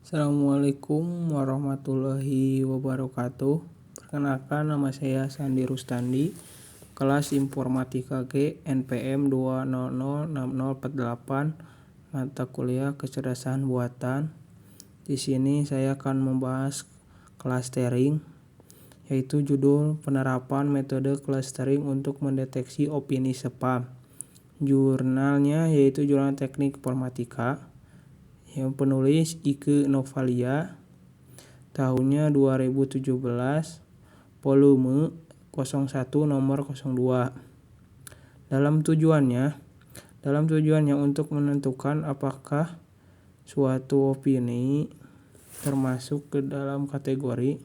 Assalamualaikum warahmatullahi wabarakatuh. Perkenalkan, nama saya Sandi Rustandi, kelas Informatika G, NPM 2006048, mata kuliah Kecerdasan Buatan. Di sini saya akan membahas clustering, yaitu judul penerapan metode clustering untuk mendeteksi opini spam. Jurnalnya yaitu Jurnal Teknik Informatika. Yang penulis Ike Novalia, tahunnya 2017, volume 01 nomor 02. Dalam tujuannya untuk menentukan apakah suatu opini termasuk ke dalam kategori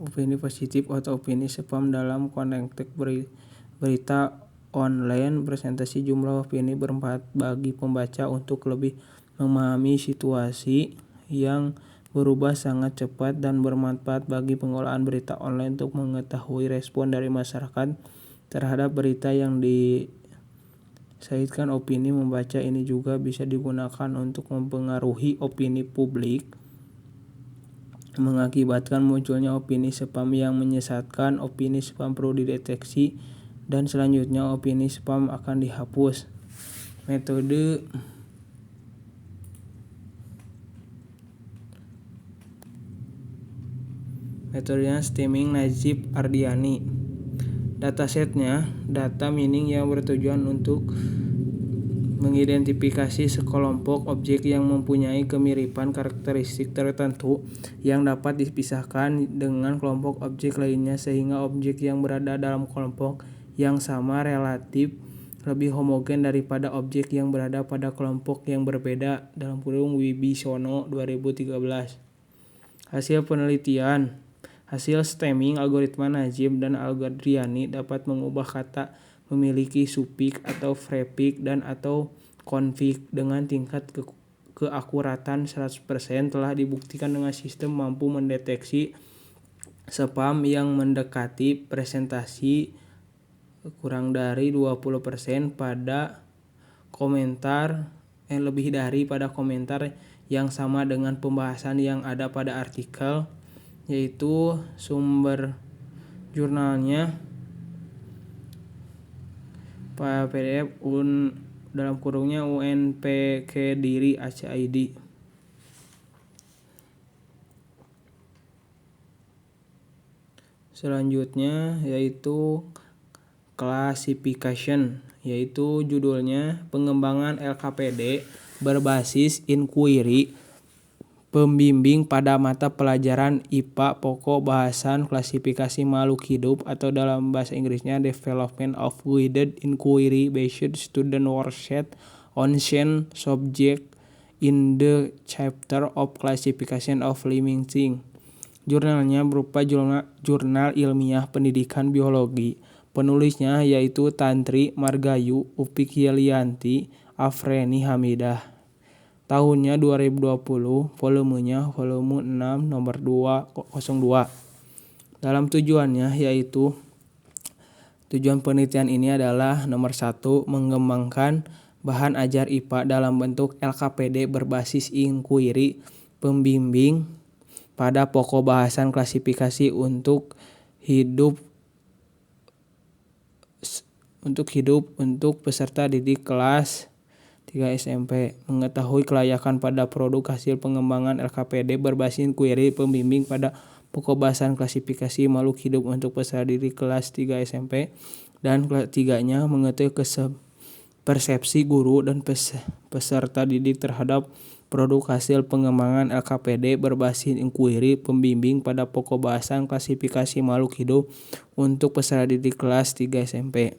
opini positif atau opini spam dalam konteks berita online. Presentasi jumlah opini bermanfaat bagi pembaca untuk lebih memahami situasi yang berubah sangat cepat dan bermanfaat bagi pengolahan berita online untuk mengetahui respon dari masyarakat terhadap berita yang disajikan. Opini membaca ini juga bisa digunakan untuk mempengaruhi opini publik, mengakibatkan munculnya opini spam yang menyesatkan. Opini spam perlu dideteksi dan selanjutnya opini spam akan dihapus. Metodenya Stemming Najib Ardiani. Datasetnya data mining yang bertujuan untuk mengidentifikasi sekelompok objek yang mempunyai kemiripan karakteristik tertentu yang dapat dipisahkan dengan kelompok objek lainnya, sehingga objek yang berada dalam kelompok yang sama relatif lebih homogen daripada objek yang berada pada kelompok yang berbeda. Wibisono 2013. Hasil penelitian. Hasil stemming algoritma Najib dan Ardiani dapat mengubah kata memiliki suffix atau prefix dan atau konflik dengan tingkat keakuratan 100%. Telah dibuktikan dengan sistem mampu mendeteksi spam yang mendekati presentasi kurang dari 20% pada komentar lebih dari pada komentar yang sama dengan pembahasan yang ada pada artikel, yaitu sumber jurnalnya PDF UNP Kediri ACID. Selanjutnya yaitu classification, yaitu judulnya pengembangan LKPD berbasis inquiry, pembimbing pada mata pelajaran IPA pokok bahasan klasifikasi makhluk hidup, atau dalam bahasa Inggrisnya Development of Guided Inquiry Based Student Worksheet on Science Subject in the Chapter of Classification of Living Things. Jurnalnya berupa jurnal ilmiah pendidikan biologi. Penulisnya yaitu Tantri Margayu, Upik Yelianti, Afrieni Hamidah. Tahunnya 2020, volumenya volume 6 nomor 202. Dalam tujuannya yaitu tujuan penelitian ini adalah nomor 1, mengembangkan bahan ajar IPA dalam bentuk LKPD berbasis inquiry, pembimbing pada pokok bahasan klasifikasi untuk hidup untuk peserta didik kelas 3 SMP. Mengetahui kelayakan pada produk hasil pengembangan LKPD berbasis inquiry, pembimbing pada pokok bahasan klasifikasi makhluk hidup untuk peserta didik kelas 3 SMP. Dan ketiganya, mengetahui persepsi guru dan peserta didik terhadap produk hasil pengembangan LKPD berbasis inquiry, pembimbing pada pokok bahasan klasifikasi makhluk hidup untuk peserta didik kelas 3 SMP.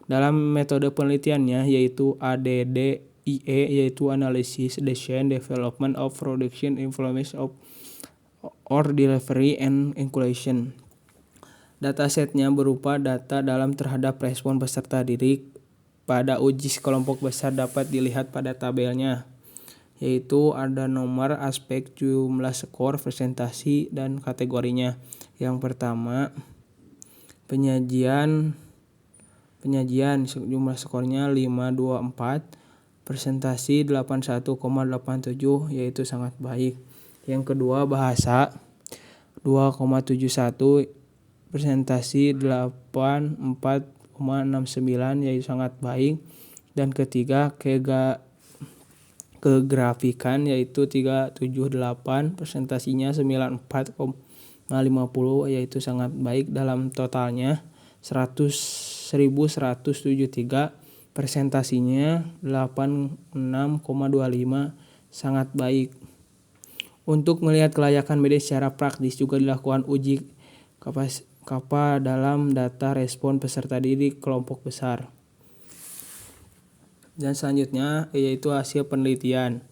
Dalam metode penelitiannya yaitu ADDIE, yaitu Analysis, Design, Development of Production, Information of or Delivery and Inclusion. Datasetnya berupa data dalam terhadap respon peserta didik pada uji sekelompok besar, dapat dilihat pada tabelnya, yaitu ada nomor, aspek, jumlah skor, presentasi, dan kategorinya. Yang pertama, penyajian jumlah skornya 524, presentasi 81,87 yaitu sangat baik. Yang kedua bahasa 2,71, presentasi 84,69 yaitu sangat baik. Dan ketiga kegrafikan yaitu 378, presentasinya 94,50 yaitu sangat baik. Dalam totalnya 100.173, presentasinya 86,25 sangat baik. Untuk melihat kelayakan media secara praktis juga dilakukan uji kappa dalam data respon peserta didik kelompok besar. Dan selanjutnya yaitu hasil penelitian.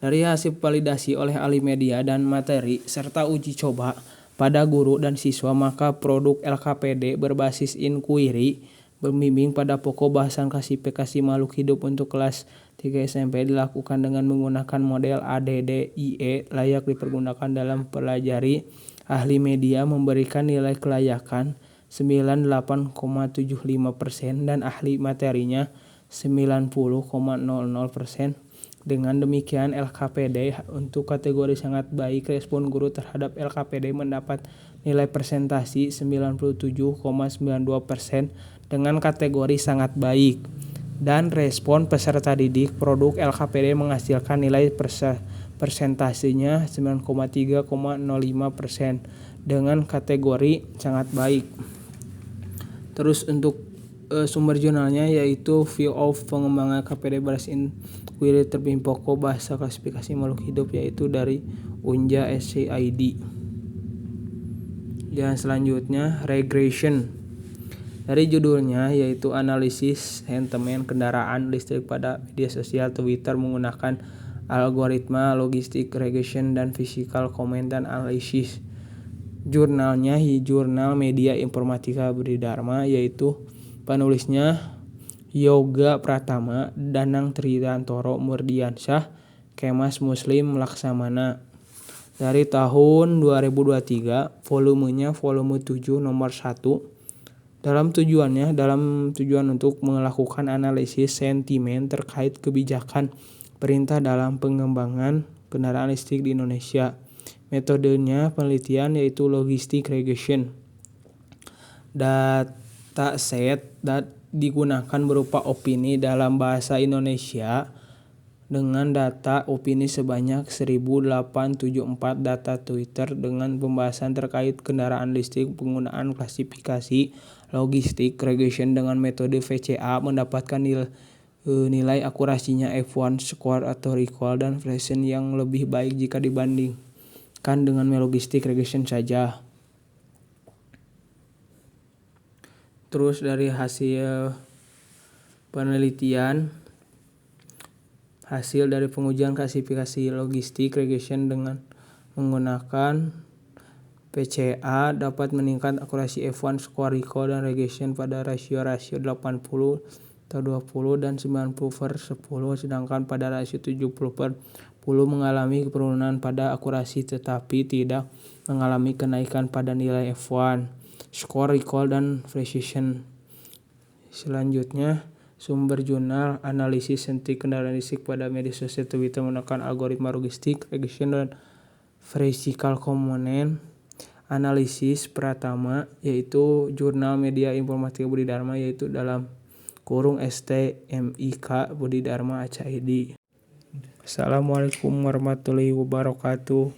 Dari hasil validasi oleh ahli media dan materi serta uji coba pada guru dan siswa, maka produk LKPD berbasis inquiry membimbing pada pokok bahasan klasifikasi makhluk hidup untuk kelas 3 SMP dilakukan dengan menggunakan model ADDIE layak dipergunakan dalam pelajari. Ahli media memberikan nilai kelayakan 98,75% dan ahli materinya 90,00%. Dengan demikian LKPD untuk kategori sangat baik, respon guru terhadap LKPD mendapat nilai presentasi 97,92% dengan kategori sangat baik. Dan respon peserta didik produk LKPD menghasilkan nilai presentasinya 9,3,05% dengan kategori sangat baik. Terus untuk sumber jurnalnya yaitu View of Pengembangan LKPD berbasis inquiry terbimbing pokok bahasa klasifikasi makhluk hidup yaitu dari Unja SCID. Dan selanjutnya regression. Dari judulnya yaitu analisis sentimen kendaraan listrik pada media sosial Twitter menggunakan algoritma logistik regression dan physical comment analysis. Jurnalnya Jurnal Media Informatika Budi Dharma yaitu penulisnya Yoga Pratama, Danang Tridantoro Murdiansyah, Kemas Muslim Laksamana. Dari tahun 2023, volumenya volume 7 nomor 1. Dalam tujuan untuk melakukan analisis sentimen terkait kebijakan perintah dalam pengembangan kendaraan listrik di Indonesia. Metodenya penelitian yaitu logistic regression. Dataset digunakan berupa opini dalam bahasa Indonesia dengan data opini sebanyak 1874 data Twitter dengan pembahasan terkait kendaraan listrik. Penggunaan klasifikasi logistik regression dengan metode VCA mendapatkan nilai akurasinya F1 score atau recall dan precision yang lebih baik jika dibandingkan dengan logistik regression saja. Terus dari hasil penelitian, hasil dari pengujian klasifikasi logistik regression dengan menggunakan PCA dapat meningkat akurasi F1 score recall dan regression pada rasio 80 atau 20 dan 90/10, sedangkan pada rasio 70/10 mengalami penurunan pada akurasi tetapi tidak mengalami kenaikan pada nilai F1 score recall dan precision. Selanjutnya sumber jurnal analisis sentimen kendaraan listrik pada media sosial Twitter menggunakan algoritma logistik regression dan physical component analisis Pratama yaitu Jurnal Media Informatika Budi Dharma yaitu dalam kurung STMIK Budi Dharma ACID. Assalamualaikum warahmatullahi wabarakatuh.